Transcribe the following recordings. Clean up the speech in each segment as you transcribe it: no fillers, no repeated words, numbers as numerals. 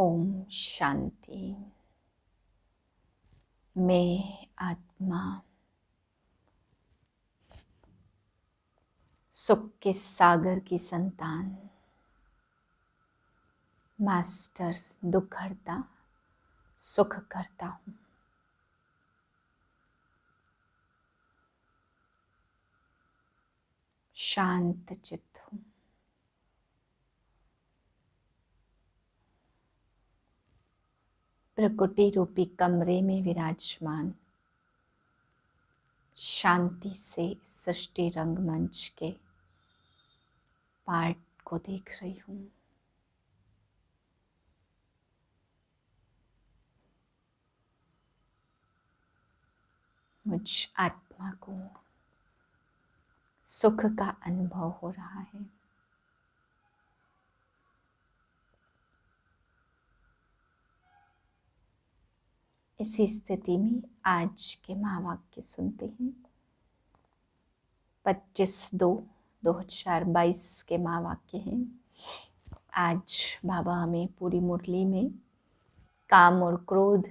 ओम शांति। मैं आत्मा सुख के सागर की संतान, मास्टर दुख हरता सुख करता हूँ। शांत चित्त हूँ। प्रकृति रूपी कमरे में विराजमान शांति से सृष्टि रंगमंच के पार्ट को देख रही हूँ। मुझ आत्मा को सुख का अनुभव हो रहा है। इसी स्थिति में आज के महावाक्य सुनते हैं। 25/2/2022 के महावाक्य हैं। आज बाबा हमें पूरी मुरली में काम और क्रोध,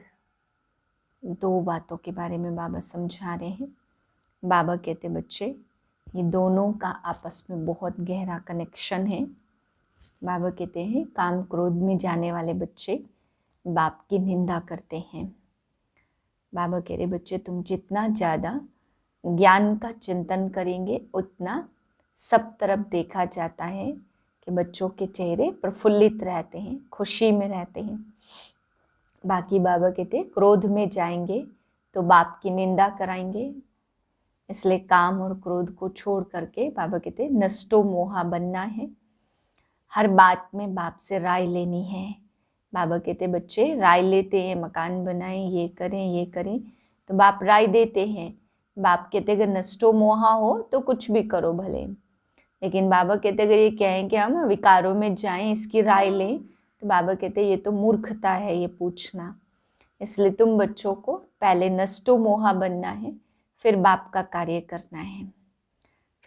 दो बातों के बारे में बाबा समझा रहे हैं। बाबा कहते बच्चे, ये दोनों का आपस में बहुत गहरा कनेक्शन है। बाबा कहते हैं काम क्रोध में जाने वाले बच्चे बाप की निंदा करते हैं। बाबा कह रहे बच्चे, तुम जितना ज़्यादा ज्ञान का चिंतन करेंगे उतना सब तरफ देखा जाता है कि बच्चों के चेहरे प्रफुल्लित रहते हैं, खुशी में रहते हैं। बाकी बाबा कहते क्रोध में जाएंगे तो बाप की निंदा कराएंगे। इसलिए काम और क्रोध को छोड़ करके बाबा कहते नष्टो मोहा बनना है। हर बात में बाप से राय लेनी है। बाबा कहते बच्चे राय लेते हैं, मकान बनाएं, ये करें, तो बाप राय देते हैं। बाप कहते अगर नष्टो मोहा हो तो कुछ भी करो भले, लेकिन बाबा कहते अगर ये कहें कि हम विकारों में जाएं, इसकी राय लें, तो बाबा कहते ये तो मूर्खता है ये पूछना। इसलिए तुम बच्चों को पहले नष्टो मोहा बनना है, फिर बाप का कार्य करना है।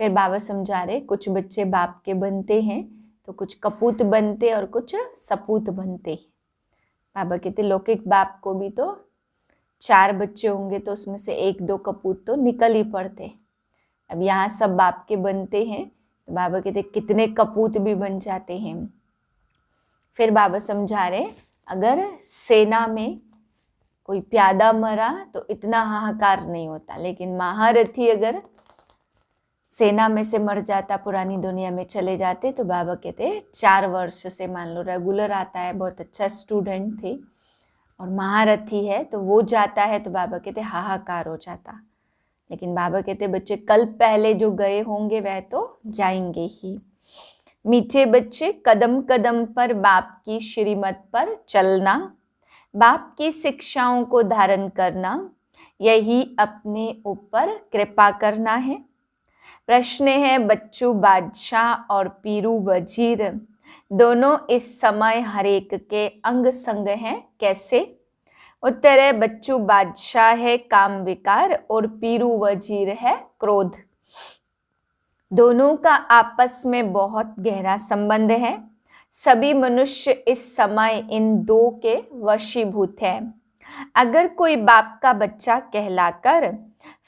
फिर बाबा समझा रहे कुछ बच्चे बाप के बनते हैं तो कुछ कपूत बनते और कुछ सपूत बनते। बाबा कहते लौकिक बाप को भी तो 4 बच्चे होंगे तो उसमें से 1-2 कपूत तो निकल ही पड़ते। अब यहाँ सब बाप के बनते हैं तो बाबा कहते कितने कपूत भी बन जाते हैं। फिर बाबा समझा रहे अगर सेना में कोई प्यादा मरा तो इतना हाहाकार नहीं होता, लेकिन महारथी अगर सेना में से मर जाता, पुरानी दुनिया में चले जाते, तो बाबा कहते 4 वर्ष से मान लो रेगुलर आता है, बहुत अच्छा स्टूडेंट थे और महारथी है, तो वो जाता है तो बाबा कहते हाहाकार हो जाता। लेकिन बाबा कहते बच्चे कल पहले जो गए होंगे वह तो जाएंगे ही। मीठे बच्चे कदम कदम पर बाप की श्रीमत पर चलना, बाप की शिक्षाओं को धारण करना, यही अपने ऊपर कृपा करना है। प्रश्न है बच्चू बादशाह और पीरू वजीर दोनों इस समय हर एक के अंग संग हैं, कैसे? उत्तर है बच्चू बादशाह है काम विकार और पीरू वजीर है क्रोध। दोनों का आपस में बहुत गहरा संबंध है। सभी मनुष्य इस समय इन दो के वशीभूत है। अगर कोई बाप का बच्चा कहलाकर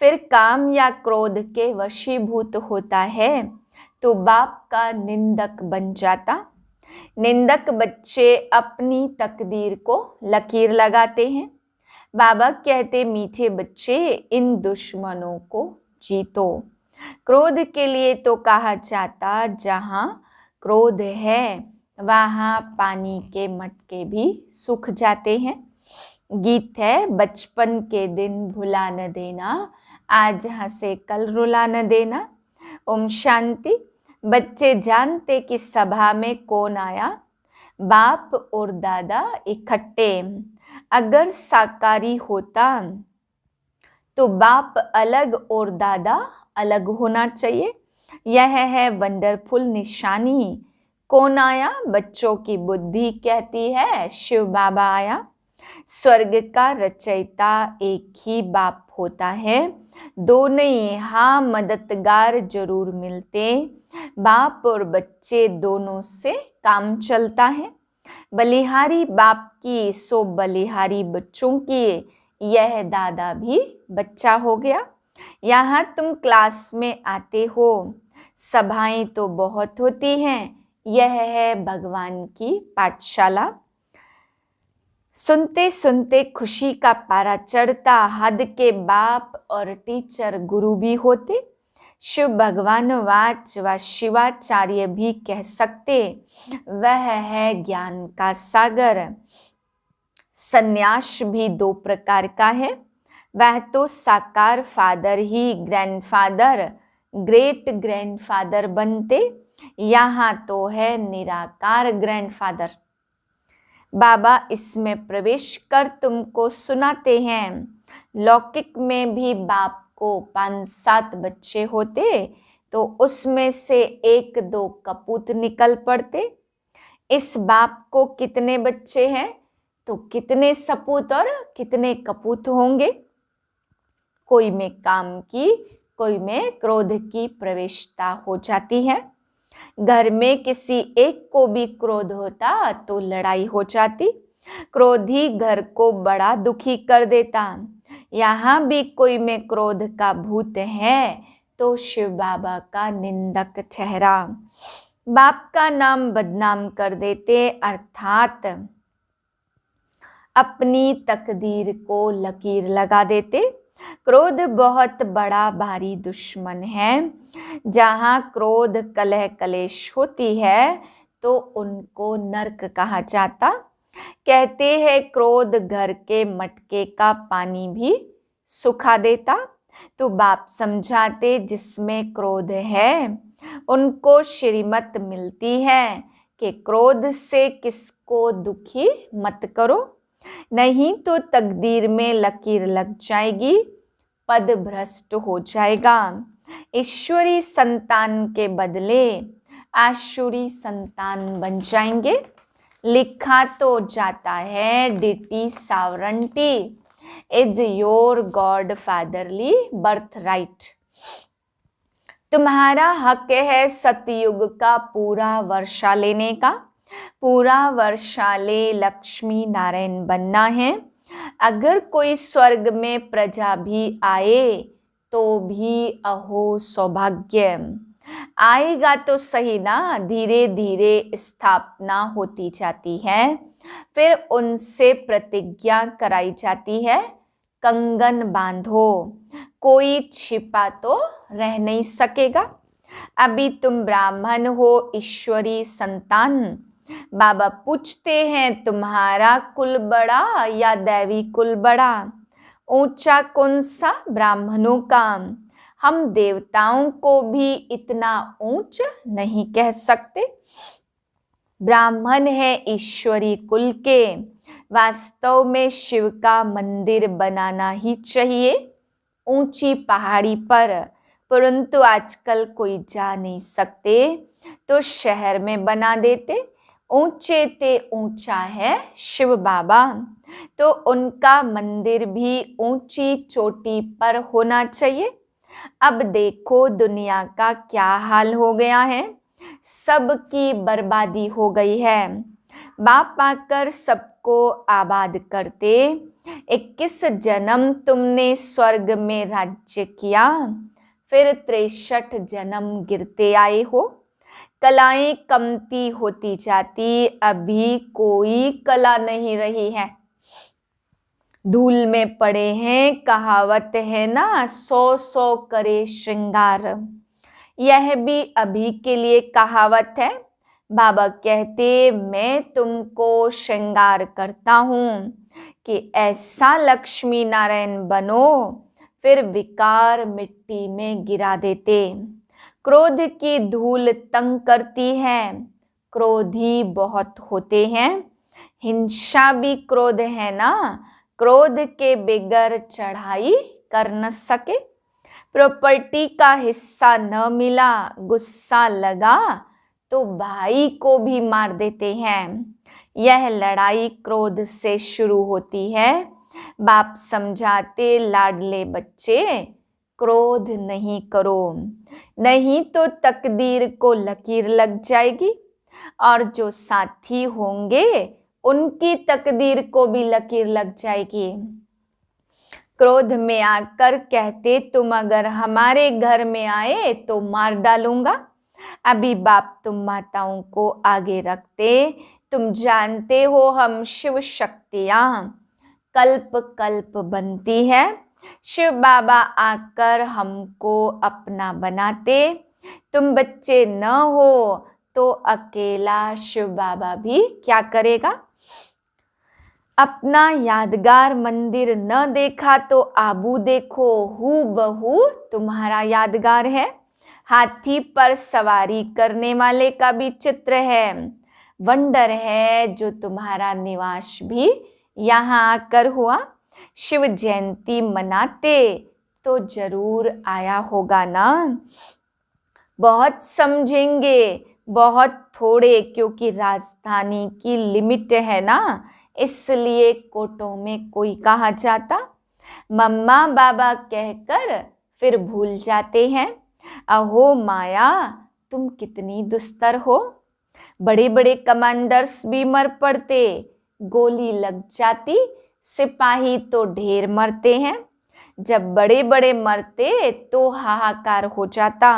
फिर काम या क्रोध के वशीभूत होता है तो बाप का निंदक बन जाता। निंदक बच्चे अपनी तकदीर को लकीर लगाते हैं। बाबा कहते मीठे बच्चे इन दुश्मनों को जीतो। क्रोध के लिए तो कहा जाता जहाँ क्रोध है वहाँ पानी के मटके भी सूख जाते हैं। गीत है बचपन के दिन भुला न देना, आज हंसे कल रुला न देना। ओम शांति। बच्चे जानते कि सभा में कौन आया, बाप और दादा इकट्ठे। अगर साकारी होता तो बाप अलग और दादा अलग होना चाहिए। यह है वंडरफुल निशानी। कौन आया? बच्चों की बुद्धि कहती है शिव बाबा आया। स्वर्ग का रचयिता एक ही बाप होता है, दो नहीं हाँ मददगार जरूर मिलते। बाप और बच्चे दोनों से काम चलता है। बलिहारी बाप की सो बलिहारी बच्चों की, यह दादा भी बच्चा हो गया। यहाँ तुम क्लास में आते हो, सभाएं तो बहुत होती हैं, यह है भगवान की पाठशाला। सुनते सुनते खुशी का पारा चढ़ता, हद के बाप और टीचर गुरु भी होते। शिव भगवान वाच व शिवाचार्य भी कह सकते, वह है ज्ञान का सागर। सन्यास भी दो प्रकार का है, वह तो साकार फादर ही ग्रैंडफादर ग्रेट ग्रैंडफादर बनते, यहाँ तो है निराकार ग्रैंडफादर। बाबा इसमें प्रवेश कर तुमको सुनाते हैं। लौकिक में भी बाप को 5-7 बच्चे होते तो उसमें से 1-2 कपूत निकल पड़ते। इस बाप को कितने बच्चे हैं तो कितने सपूत और कितने कपूत होंगे। कोई में काम की, कोई में क्रोध की प्रवेशता हो जाती है। घर में किसी एक को भी क्रोध होता तो लड़ाई हो जाती। क्रोधी घर को बड़ा दुखी कर देता। यहाँ भी कोई में क्रोध का भूत है तो शिव बाबा का निंदक ठहरा, बाप का नाम बदनाम कर देते, अर्थात अपनी तकदीर को लकीर लगा देते। क्रोध बहुत बड़ा भारी दुश्मन है। जहाँ क्रोध कलह कलेश होती है तो उनको नरक कहा जाता। कहते हैं क्रोध घर के मटके का पानी भी सुखा देता। तो बाप समझाते जिसमें क्रोध है उनको श्रीमत मिलती है कि क्रोध से किसको दुखी मत करो, नहीं तो तकदीर में लकीर लग जाएगी, पद भ्रष्ट हो जाएगा। ईश्वरी संतान के बदले आसुरी संतान बन जाएंगे। लिखा तो जाता है deity sovereignty is your god fatherly birthright. तुम्हारा हक है सतयुग का पूरा वर्षा लेने का। पूरा वर्षा ले लक्ष्मी नारायण बनना है। अगर कोई स्वर्ग में प्रजा भी आए तो भी अहो सौभाग्य। आएगा तो सही ना, धीरे धीरे स्थापना होती जाती है। फिर उनसे प्रतिज्ञा कराई जाती है, कंगन बांधो, कोई छिपा तो रह नहीं सकेगा। अभी तुम ब्राह्मण हो, ईश्वरी संतान। बाबा पूछते हैं तुम्हारा कुल बड़ा या दैवी कुल बड़ा, ऊंचा कौन सा ब्राह्मणों का। हम देवताओं को भी इतना ऊंच नहीं कह सकते। ब्राह्मण है ईश्वरी कुल के। वास्तव में शिव का मंदिर बनाना ही चाहिए ऊंची पहाड़ी पर, परंतु आजकल कोई जा नहीं सकते तो शहर में बना देते। ऊंचे ते ऊंचा है शिव बाबा, तो उनका मंदिर भी ऊंची चोटी पर होना चाहिए। अब देखो दुनिया का क्या हाल हो गया है, सबकी बर्बादी हो गई है। बाप आकर सबको आबाद करते। 21 जन्म तुमने स्वर्ग में राज्य किया, फिर 63 जन्म गिरते आए हो। कलाएं कमती होती जाती, अभी कोई कला नहीं रही है। धूल में पड़े हैं, कहावत है ना, 100 करे श्रृंगार। यह भी अभी के लिए कहावत है। बाबा कहते मैं तुमको श्रृंगार करता हूँ कि ऐसा लक्ष्मी नारायण बनो, फिर विकार मिट्टी में गिरा देते। क्रोध की धूल तंग करती है, क्रोधी बहुत होते हैं। हिंसा भी क्रोध है ना, क्रोध के बगैर चढ़ाई कर न सके। प्रॉपर्टी का हिस्सा न मिला, गुस्सा लगा तो भाई को भी मार देते हैं। यह लड़ाई क्रोध से शुरू होती है। बाप समझाते लाडले बच्चे क्रोध नहीं करो, नहीं तो तकदीर को लकीर लग जाएगी। और जो साथी होंगे उनकी तकदीर को भी लकीर लग जाएगी। क्रोध में आकर कहते, तुम अगर हमारे घर में आए तो मार डालूंगा। अभी बाप तुम माताओं को आगे रखते, तुम जानते हो हम शिव शक्तियां कल्प कल्प बनती है। शिव बाबा आकर हमको अपना बनाते। तुम बच्चे न हो तो अकेला शिव बाबा भी क्या करेगा। अपना यादगार मंदिर न देखा तो आबू देखो, हूबहू तुम्हारा यादगार है। हाथी पर सवारी करने वाले का भी चित्र है। वंडर है जो तुम्हारा निवास भी यहाँ आकर हुआ। शिव जयंती मनाते तो जरूर आया होगा ना। बहुत समझेंगे, बहुत थोड़े, क्योंकि राजधानी की लिमिट है ना, इसलिए कोटों में कोई कहा जाता। मम्मा बाबा कहकर फिर भूल जाते हैं। अहो माया तुम कितनी दुस्तर हो। बड़े बड़े कमांडर्स भी मर पड़ते, गोली लग जाती, सिपाही तो ढेर मरते हैं। जब बड़े बड़े मरते तो हाहाकार हो जाता।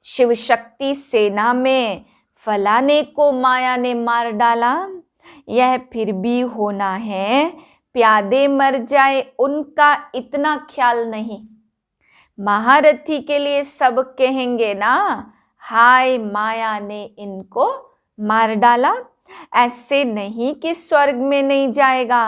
शिव शक्ति सेना में फलाने को माया ने मार डाला। यह फिर भी होना है, प्यादे मर जाए उनका इतना ख्याल नहीं। महारथी के लिए सब कहेंगे ना, हाय माया ने इनको मार डाला। ऐसे नहीं कि स्वर्ग में नहीं जाएगा,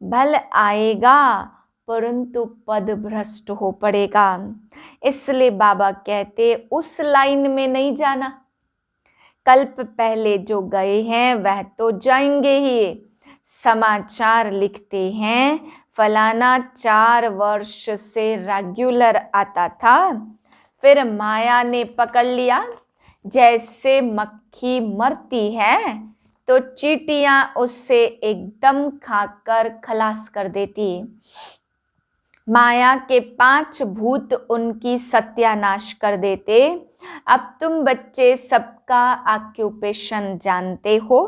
भल आएगा परंतु पद भ्रष्ट हो पड़ेगा। इसलिए बाबा कहते उस लाइन में नहीं जाना। कल्प पहले जो गए हैं वह तो जाएंगे ही। समाचार लिखते हैं फलाना 4 वर्ष से रेगुलर आता था, फिर माया ने पकड़ लिया। जैसे मक्खी मरती है तो चींटियां उससे एकदम खाकर खलास कर देती। माया के 5 भूत उनकी सत्यानाश कर देते। अब तुम बच्चे सबका ऑक्यूपेशन जानते हो।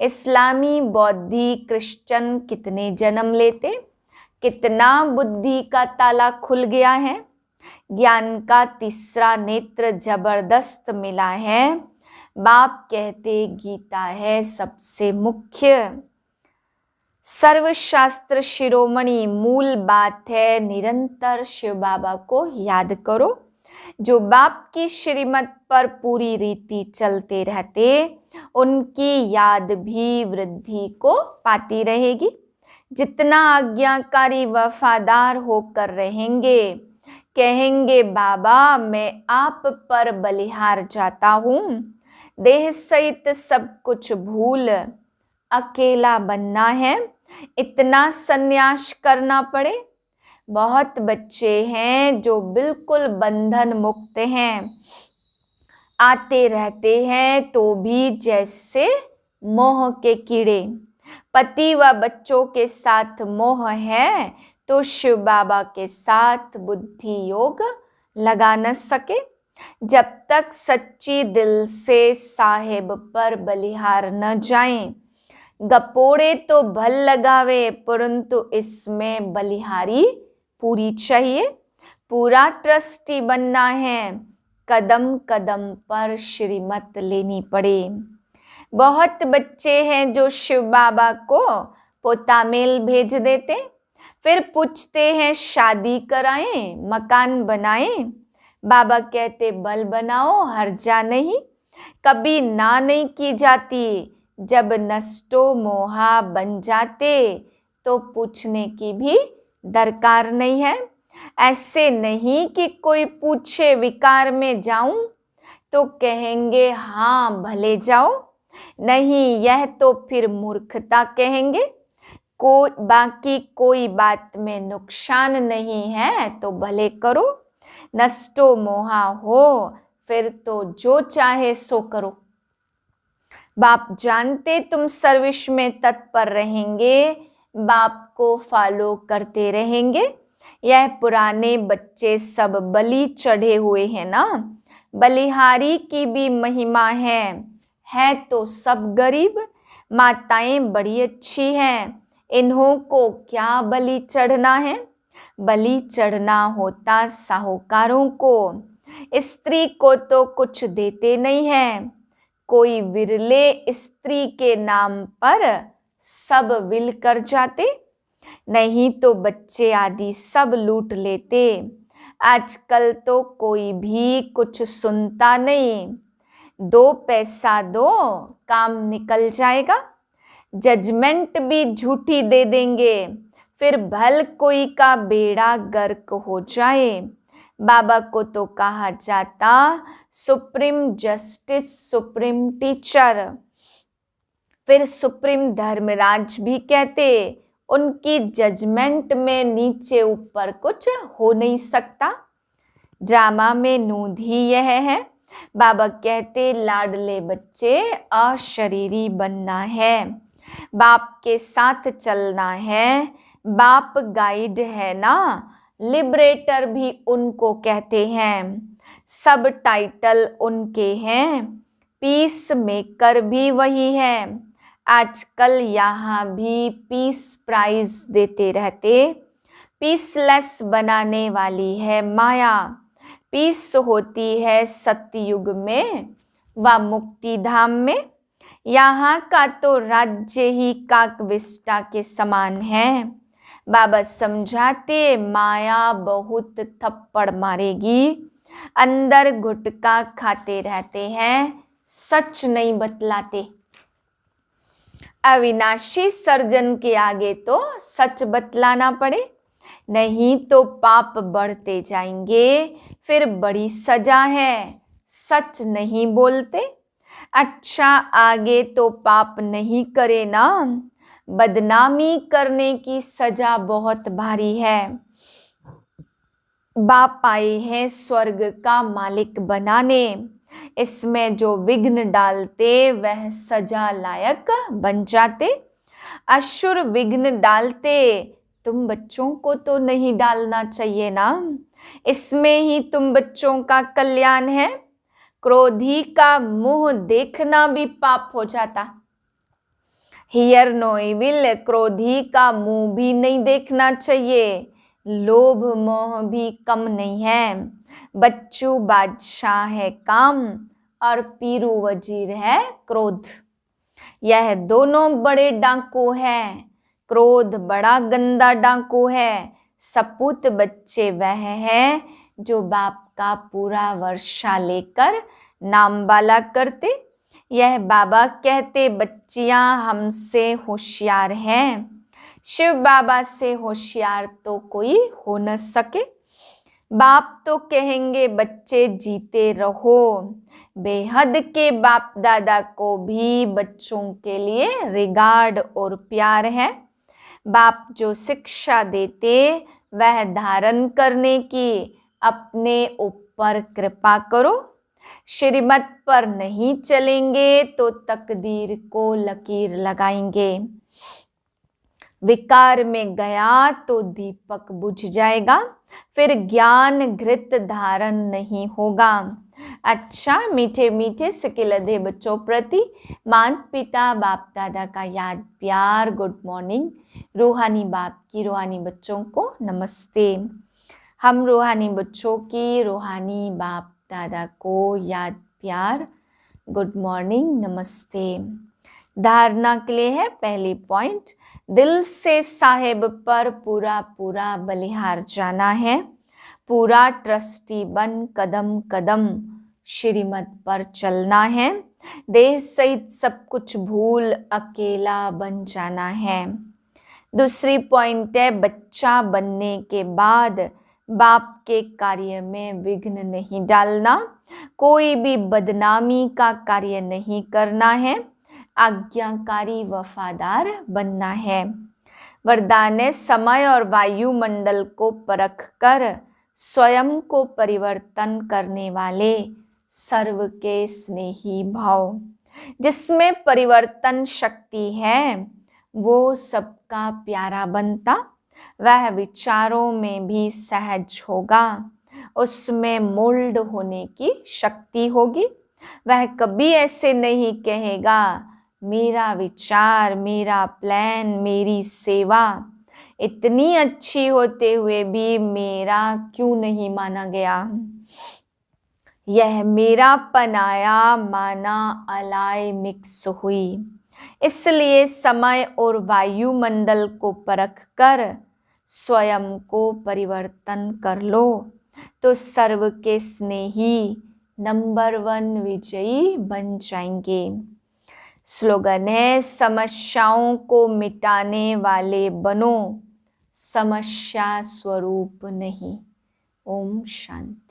इस्लामी, बौद्धि, क्रिश्चियन कितने जन्म लेते, कितना बुद्धि का ताला खुल गया है। ज्ञान का तीसरा नेत्र जबरदस्त मिला है। बाप कहते गीता है सबसे मुख्य। सर्वशास्त्र शिरोमणि मूल बात है, निरंतर शिव बाबा को याद करो। जो बाप की श्रीमत पर पूरी रीति चलते रहते, उनकी याद भी वृद्धि को पाती रहेगी। जितना आज्ञाकारी वफादार होकर रहेंगे, कहेंगे बाबा मैं आप पर बलिहार जाता हूँ, देह सहित सब कुछ भूल अकेला बनना है, इतना संन्यास करना पड़े। बहुत बच्चे हैं जो बिल्कुल बंधन मुक्त हैं, आते रहते हैं तो भी जैसे मोह के कीड़े। पति व बच्चों के साथ मोह है तो शिव बाबा के साथ बुद्धि योग लगा न सके। जब तक सच्ची दिल से साहेब पर बलिहार न जाएं, गपोड़े तो भल लगावे परंतु इसमें बलिहारी पूरी चाहिए। पूरा ट्रस्टी बनना है, कदम कदम पर श्रीमत लेनी पड़े। बहुत बच्चे हैं जो शिव बाबा को पोतामेल भेज देते, फिर पूछते हैं शादी कराएं, मकान बनाएं। बाबा कहते बल बनाओ, हर्जा नहीं। कभी ना नहीं की जाती। जब नष्टो मोहा बन जाते तो पूछने की भी दरकार नहीं है। ऐसे नहीं कि कोई पूछे विकार में जाऊं तो कहेंगे हाँ भले जाओ, नहीं यह तो फिर मूर्खता कहेंगे। बाकी कोई बात में नुकसान नहीं है तो भले करो। नष्टो मोहा हो फिर तो जो चाहे सो करो। बाप जानते तुम सर्विस में तत्पर रहेंगे, बाप को फॉलो करते रहेंगे। यह पुराने बच्चे सब बलि चढ़े हुए हैं ना। बलिहारी की भी महिमा है, है तो सब गरीब। माताएं बड़ी अच्छी हैं, इन्हों को क्या बलि चढ़ना है। बलि चढ़ना होता साहूकारों को, स्त्री को तो कुछ देते नहीं है। कोई विरले स्त्री के नाम पर सब विल कर जाते, नहीं तो बच्चे आदि सब लूट लेते। आजकल तो कोई भी कुछ सुनता नहीं। 2 पैसा दो, काम निकल जाएगा। जजमेंट भी झूठी दे देंगे, फिर भल कोई का बेड़ा गर्क हो जाए। बाबा को तो कहा जाता सुप्रीम जस्टिस, सुप्रीम टीचर, फिर सुप्रीम धर्मराज भी कहते। उनकी जजमेंट में नीचे ऊपर कुछ हो नहीं सकता। ड्रामा में नूंद ही यह है। बाबा कहते लाडले बच्चे अशरीरी बनना है, बाप के साथ चलना है। बाप गाइड है ना, लिबरेटर भी उनको कहते हैं। सब टाइटल उनके हैं, पीस मेकर भी वही है। आजकल यहाँ भी पीस प्राइज देते रहते। पीसलेस बनाने वाली है माया। पीस होती है सतयुग में व मुक्ति धाम में। यहाँ का तो राज्य ही काकविष्टा के समान है। बाबा समझाते माया बहुत थप्पड़ मारेगी। अंदर गुटखा खाते रहते हैं, सच नहीं बतलाते। अविनाशी सर्जन के आगे तो सच बतलाना पड़े, नहीं तो पाप बढ़ते जाएंगे, फिर बड़ी सजा है। सच नहीं बोलते। अच्छा आगे तो पाप नहीं करे ना, बदनामी करने की सजा बहुत भारी है। बाप आए हैं स्वर्ग का मालिक बनाने, इसमें जो विघ्न डालते वह सजा लायक बन जाते। असुर विघ्न डालते, तुम बच्चों को तो नहीं डालना चाहिए ना, इसमें ही तुम बच्चों का कल्याण है। क्रोधी का मुंह देखना भी पाप हो जाता। हियर नो इविल, क्रोधी का मुंह भी नहीं देखना चाहिए। लोभ मोह भी कम नहीं है। बच्चू बादशाह है काम और पीरू वजीर है क्रोध। यह दोनों बड़े डाकू हैं। क्रोध बड़ा गंदा डाकू है। सपूत बच्चे वह है जो बाप का पूरा वर्षा लेकर नाम वाला करते। यह बाबा कहते बच्चियां हमसे होशियार हैं। शिव बाबा से होशियार तो कोई हो न सके। बाप तो कहेंगे बच्चे जीते रहो। बेहद के बाप दादा को भी बच्चों के लिए रिगार्ड और प्यार है। बाप जो शिक्षा देते वह धारण करने की अपने ऊपर कृपा करो। श्रीमत पर नहीं चलेंगे तो तकदीर को लकीर लगाएंगे। विकार में गया तो दीपक बुझ जाएगा, फिर ज्ञान घृत धारण नहीं होगा। अच्छा मीठे मीठे सिकिलधे बच्चों प्रति माता पिता बाप दादा का याद प्यार गुड मॉर्निंग। रूहानी बाप की रूहानी बच्चों को नमस्ते। हम रूहानी बच्चों की रूहानी बाप दादा को याद प्यार गुड मॉर्निंग नमस्ते। धारणा के लिए है पहली पॉइंट, दिल से साहेब पर पूरा पूरा बलिहार जाना है। पूरा ट्रस्टी बन कदम कदम श्रीमत पर चलना है। देह सहित सब कुछ भूल अकेला बन जाना है। दूसरी पॉइंट है बच्चा बनने के बाद बाप के कार्य में विघ्न नहीं डालना। कोई भी बदनामी का कार्य नहीं करना है। आज्ञाकारी वफादार बनना है। वरदान है समय और वायुमंडल को परख कर स्वयं को परिवर्तन करने वाले सर्व के स्नेही भाव। जिसमें परिवर्तन शक्ति है वो सबका प्यारा बनता। वह विचारों में भी सहज होगा। उसमें मोल्ड होने की शक्ति होगी। वह कभी ऐसे नहीं कहेगा मेरा विचार, मेरा प्लान, मेरी सेवा इतनी अच्छी होते हुए भी मेरा क्यों नहीं माना गया। यह मेरा पनाया माना अलाय मिक्स हुई। इसलिए समय और वायुमंडल को परखकर स्वयं को परिवर्तन कर लो, तो सर्व के स्नेही नंबर 1 विजयी बन जाएंगे। स्लोगन है, समस्याओं को मिटाने वाले बनो, समस्या स्वरूप नहीं। ओम शांति।